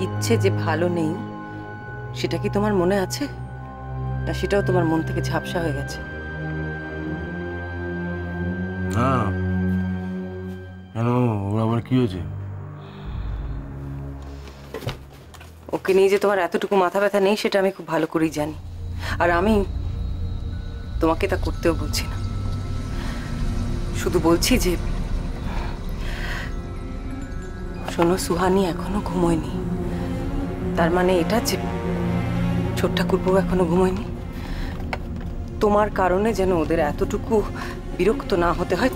ইচ্ছে যে ভালো নেই সেটা কি তোমার মনে আছে, না সেটাও তোমার মন থেকে ঝাপসা হয়ে গেছে? হ্যাঁ, কেন ওর আবার কি হয়েছে? ওকে নিয়ে যে তোমার এতটুকু মাথা ব্যথা নেই সেটা আমি খুব ভালো করেই জানি, আর আমি তোমাকে তা করতেও বলছি না। শুধু বলছি যে শোনো, সুহানি এখনো ঘুমোয়নি, তার মানে এটা যে ছোট ঠাকুরপো এখনো ঘুমোয়নি। তোমার কারণে যেন ওদের এতটুকু বিরক্ত না হতে হয়,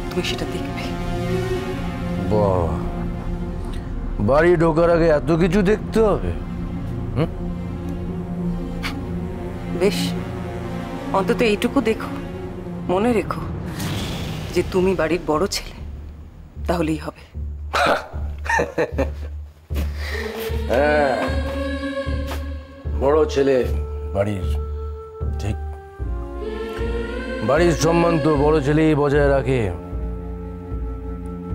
তুমি সেটা দেখবে। বাহ, বাড়ি ঢোকার আগে এত কিছু দেখতে হবে? বেশ, অন্তত এইটুকু দেখো, মনে রেখো যে তুমি বাড়ির বড় ছেলে, তাহলেই হবে। হ্যাঁ, বড় ছেলে বাড়ির, ঠিক। বাড়ির সম্মান তো বড় ছেলেই বজায়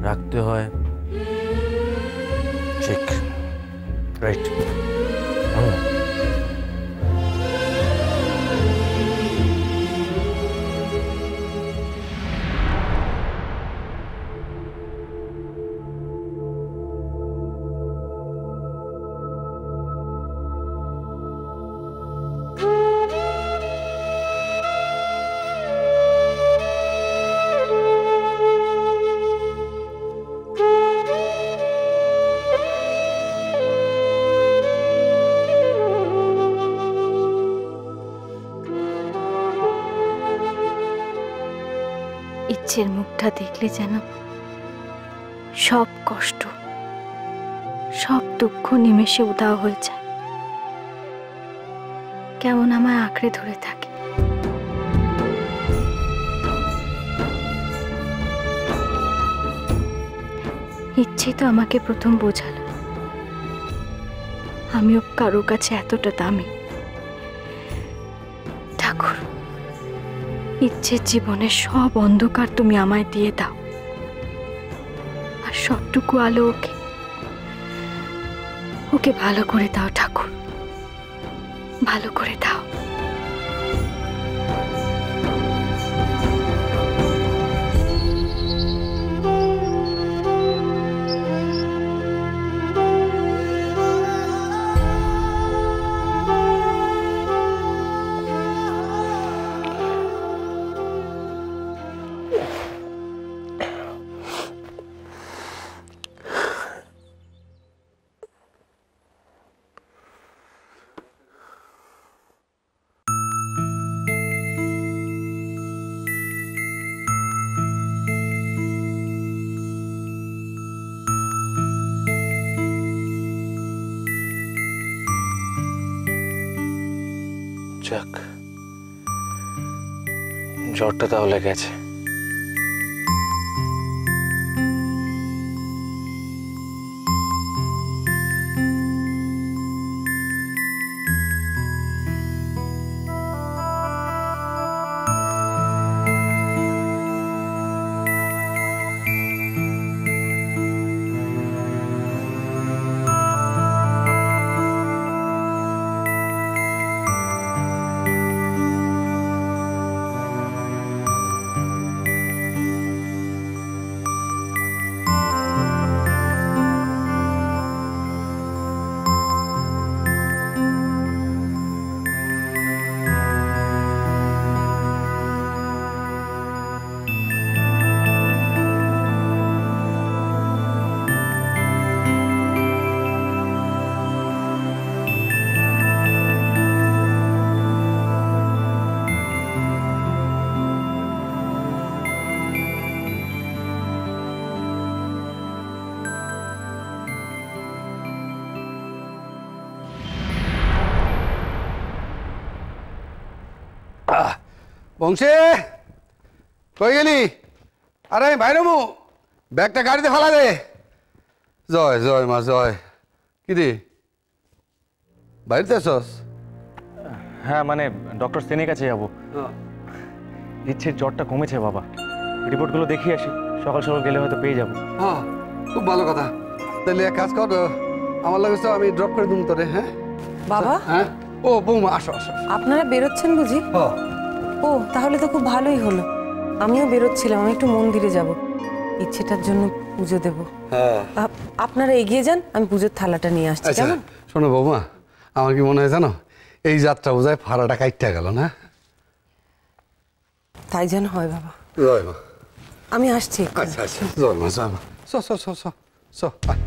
রাখতে হয়। ঠিক, রাইট। ইচ্ছের মুখটা দেখলে যেন সব কষ্ট, সব দুঃখ নিমেষে উধাও হয়ে যায়, কেমন আমায় আঁকড়ে ধরে থাকে। ইচ্ছে তো আমাকে প্রথম বোঝালো আমিও কারো কাছে এতটা দামি। ঠাকুর, ইচ্ছের জীবনের সব অন্ধকার তুমি আমায় দিয়ে দাও, আর সবটুকু আলো ওকে ভালো করে দাও ঠাকুর, ভালো করে দাও। যাক, জ্বরটা তাহলে গেছে। বংশী, কই গেলি? আরে আমি বাইরে মু, ব্যাগটা গাড়িতে ফেলা দে। জয় জয় মা জয়। কি রে, বাড়িতে আসস? হ্যাঁ, মানে ডক্টর সেনের কাছে যাবো। ইচ্ছের জ্বরটা কমেছে বাবা, রিপোর্টগুলো দেখিয়ে আসি, সকাল সকাল গেলে হয়তো পেয়ে যাবো। হ্যাঁ, খুব ভালো কথা। তাহলে এক কাজ কর, আমার লাগে তো আমি ড্রপ করে দিম তোরে। হ্যাঁ বাবা, হ্যাঁ, ও বৌমা আসো আসো। আপনারা বেরোচ্ছেন বুঝি? ও তাহলে তো খুব ভালোই হলো। আমিও বেরোচ্ছিলাম, আমি একটু মন্দিরে যাব, ইচ্ছেটার জন্য পুজো দেব। হ্যাঁ আপনারা এগিয়ে যান, আমি পুজোর থালাটা নিয়ে আসছি। আচ্ছা কেমন? শোনো বৌমা, আমার কি মনে হয় জানো, এই যাত্রা বোঝায় ভাড়াটা কাটতে গেল না? তাই যেন হয় বাবা। জয় মা। আমি আসছি। আচ্ছা আচ্ছা, জয় মা জয় মা। চ চ চ চ চ আয়।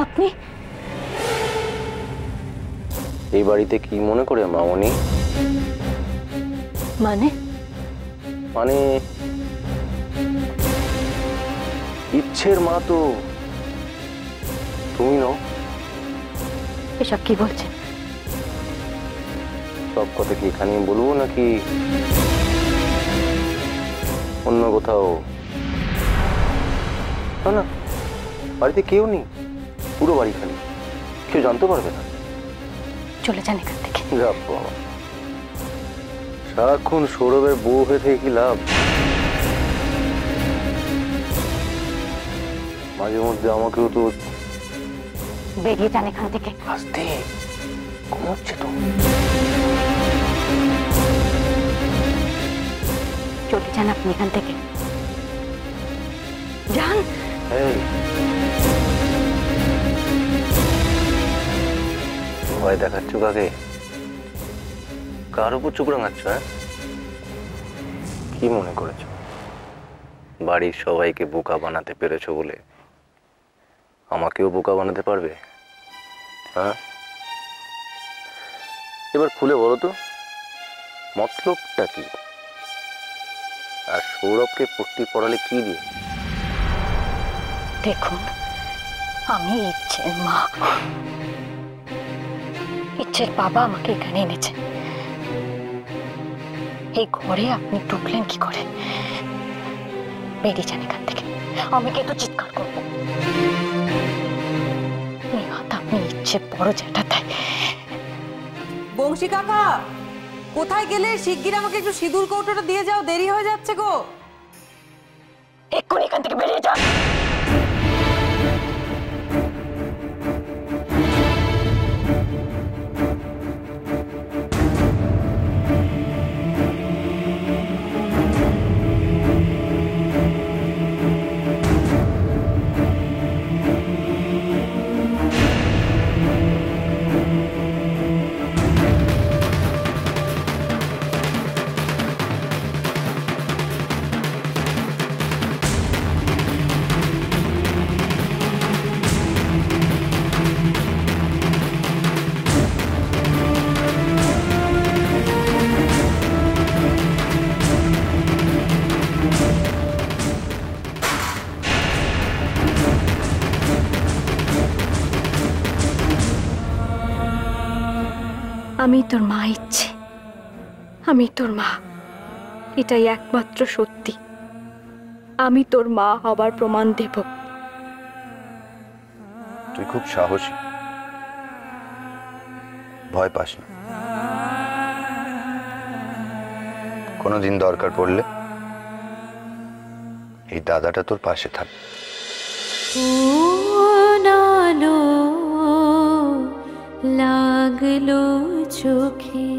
আপনি এই বাড়িতে কি মনে করে মামনি? মানে মানে ইচ্ছের মা তো তুমি নও। এসব কি বলছেন? সব কথা কি এখানে বলবো নাকি অন্য কোথাও? না না, বাড়িতে কেউ নেই, পুরো বাড়ি খালি, কেউ জানতে পারবে না। চলে যান এখান থেকে। যা বাবা, সারাক্ষণ সৌরভের বউ হয়ে থেকে কি লাভ? মাঝে মধ্যে আমাকেও তো বেরিয়ে যান এখান থেকে। আসতে ঘুমোচ্ছে তো। চলে যান আপনি এখান থেকে, যান। এই, ভয় দেখাচ্ছ কাকে? কার উপর চোখ রাঙাচ্ছ? হ্যাঁ, কি মনে করেছ বাড়ির সবাইকে বোকা বানাতে পেরেছো বলে আমাকেও বোকা বানাতে পারবে? হ্যাঁ, এবার খুলে বলো তো মতলবটা কি? আর সৌরভকে পট্টি পড়ালে কি দিয়ে? দেখুন, আমি ইচ্ছের মা, ইচ্ছের বাবা আমাকে এখানে এনেছে। এই ঘরে আপনি ঢুকলেন কি করে? বেরিয়ে যান এখান থেকে, আমি কিন্তু চিৎকার করবো। আপনি ইচ্ছে বড় যেটা তাই। বংশী কাকা, কোথায় গেলে? শিগগির আমাকে একটু সিঁদুর কৌটোটা দিয়ে যাও, দেরি হয়ে যাচ্ছে গো। এক্ষুনি এখান থেকে বেরিয়ে যান। আমি তোর মা, ইচ্ছে আমি তোর মা, এটাই একমাত্র সত্যি। আমি তোর মা হবার প্রমাণ দেব। তুই খুব সাহসী, ভয় পাস না। কোনোদিন দরকার পড়লে এই দাদাটা তোর পাশে থাকবে। লাগলো চোখে